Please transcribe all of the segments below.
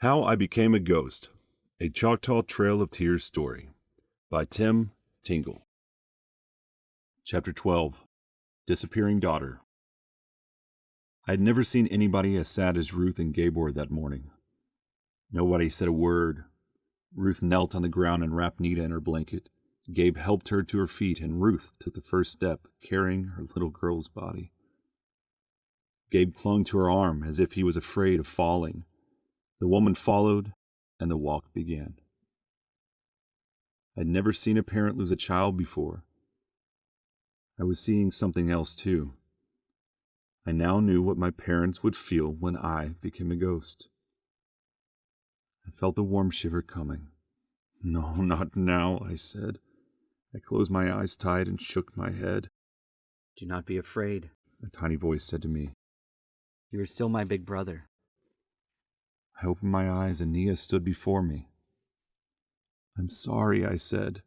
How I Became a Ghost, a Choctaw Trail of Tears story by Tingle. Chapter 12, Disappearing Daughter. I had never seen anybody as sad as Ruth and Gabe were that morning. Nobody said a word. Ruth knelt on the ground and wrapped Nita in her blanket. Gabe helped her to her feet, and Ruth took the first step, carrying her little girl's body. Gabe clung to her arm as if he was afraid of falling. The woman followed, and the walk began. I'd never seen a parent lose a child before. I was seeing something else, too. I now knew what my parents would feel when I became a ghost. I felt the warm shiver coming. "No, not now," I said. I closed my eyes tight and shook my head. "Do not be afraid," a tiny voice said to me. "You are still my big brother." I opened my eyes and Nita stood before me. "I'm sorry," I said.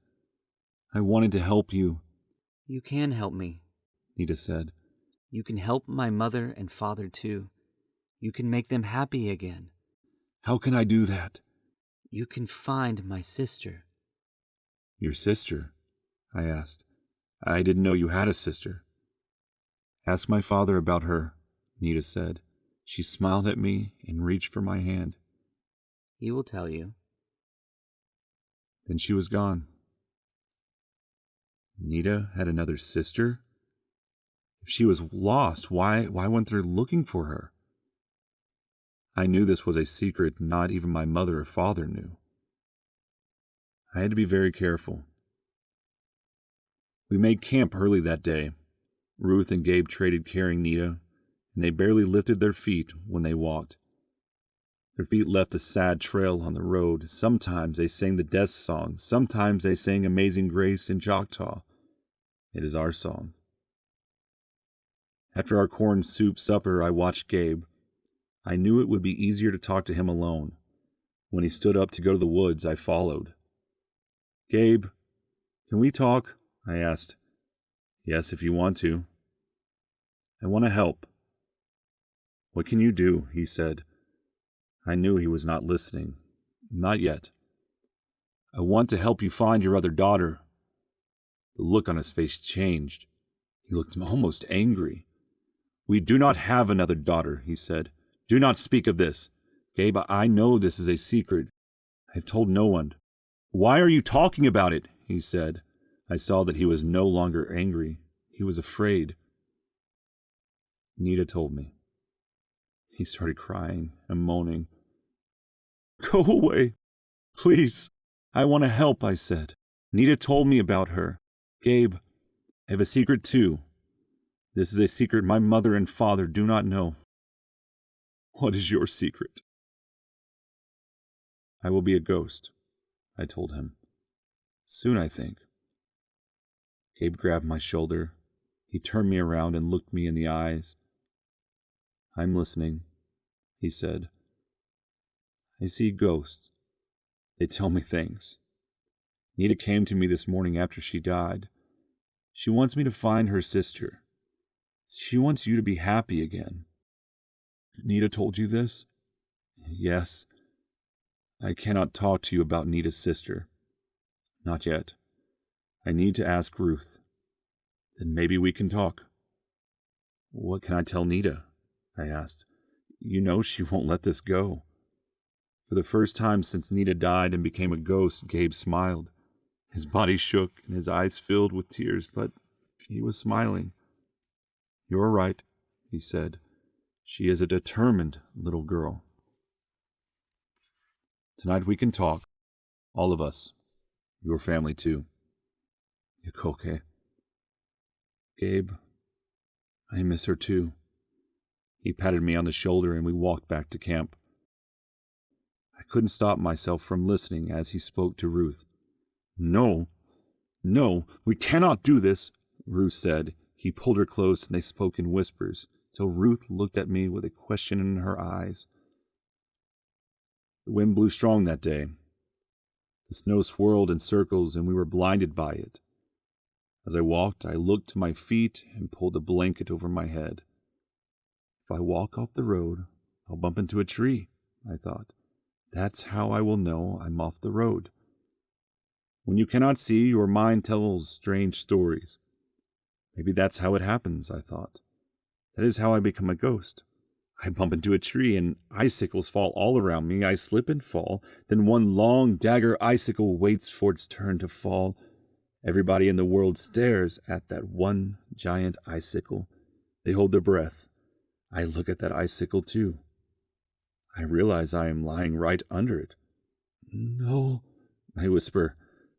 "I wanted to help you." "You can help me," Nita said. "You can help my mother and father too. You can make them happy again. "How can I do that?" You can find my sister." "Your sister?" I asked. "I didn't know you had a sister." "Ask my father about her," Nita said. She smiled at me and reached for my hand. "He will tell you." Then she was gone. Nita had another sister? If she was lost, why weren't they looking for her? I knew this was a secret not even my mother or father knew. I had to be very careful. We made camp early that day. Ruth and Gabe traded carrying Nita, and they barely lifted their feet when they walked. Their feet left a sad trail on the road. Sometimes they sang the death song. Sometimes they sang Amazing Grace in Choctaw. It is our song. After our corn soup supper, I watched Gabe. I knew it would be easier to talk to him alone. When he stood up to go to the woods, I followed. "Gabe, can we talk?" I asked. "Yes, if you want to." "I want to help." "What can you do?" he said. I knew he was not listening. Not yet. "I want to help you find your other daughter." The look on his face changed. He looked almost angry. "We do not have another daughter," he said. "Do not speak of this. Gabe, I know this is a secret. I have told no one." "Why are you talking about it?" he said. I saw that he was no longer angry. He was afraid. Nita told me. He started crying and moaning. "Go away, please. I want to help," I said. "Nita told me about her. Gabe, I have a secret too. This is a secret my mother and father do not know." "What is your secret?" "I will be a ghost," I told him. "Soon, I think." Gabe grabbed my shoulder. He turned me around and looked me in the eyes. "I'm listening," he said. "I see ghosts. They tell me things. Nita came to me this morning after she died. She wants me to find her sister. She wants you to be happy again." "Nita told you this?" "Yes. I cannot talk to you about Nita's sister. Not yet. I need to ask Ruth. Then maybe we can talk." "What can I tell Nita?" I asked. "You know she won't let this go." For the first time since Nita died and became a ghost, Gabe smiled. His body shook and his eyes filled with tears, but he was smiling. "You're right," he said. "She is a determined little girl. Tonight we can talk. All of us. Your family, too. Okay. Gabe, I miss her, too." He patted me on the shoulder and we walked back to camp. I couldn't stop myself from listening as he spoke to Ruth. No, we cannot do this," Ruth said. He pulled her close and they spoke in whispers, till Ruth looked at me with a question in her eyes. The wind blew strong that day. The snow swirled in circles and we were blinded by it. As I walked, I looked to my feet and pulled a blanket over my head. If I walk off the road, I'll bump into a tree, I thought. That's how I will know I'm off the road. When you cannot see, your mind tells strange stories. Maybe that's how it happens, I thought. That is how I become a ghost. I bump into a tree and icicles fall all around me. I slip and fall. Then one long dagger icicle waits for its turn to fall. Everybody in the world stares at that one giant icicle. They hold their breath. I look at that icicle too. I realize I am lying right under it. No, I whisper.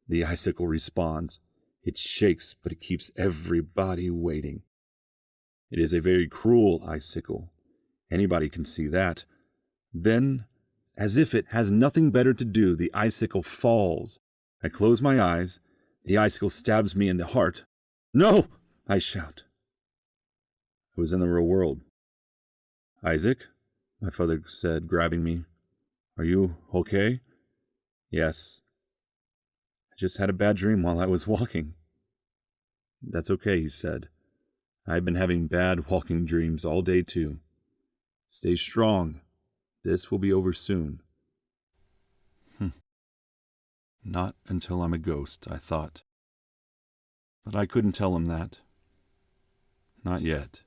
The icicle responds. It shakes, but it keeps everybody waiting. It is a very cruel icicle. Anybody can see that. Then, as if it has nothing better to do, the icicle falls. I close my eyes. The icicle stabs me in the heart. No! I shout. I was in the real world. Isaac, my father said, grabbing me. Are you okay? Yes. I just had a bad dream while I was walking. That's okay, he said. I've been having bad walking dreams all day too. Stay strong. This will be over soon. Not until I'm a ghost, I thought. But I couldn't tell him that. Not yet.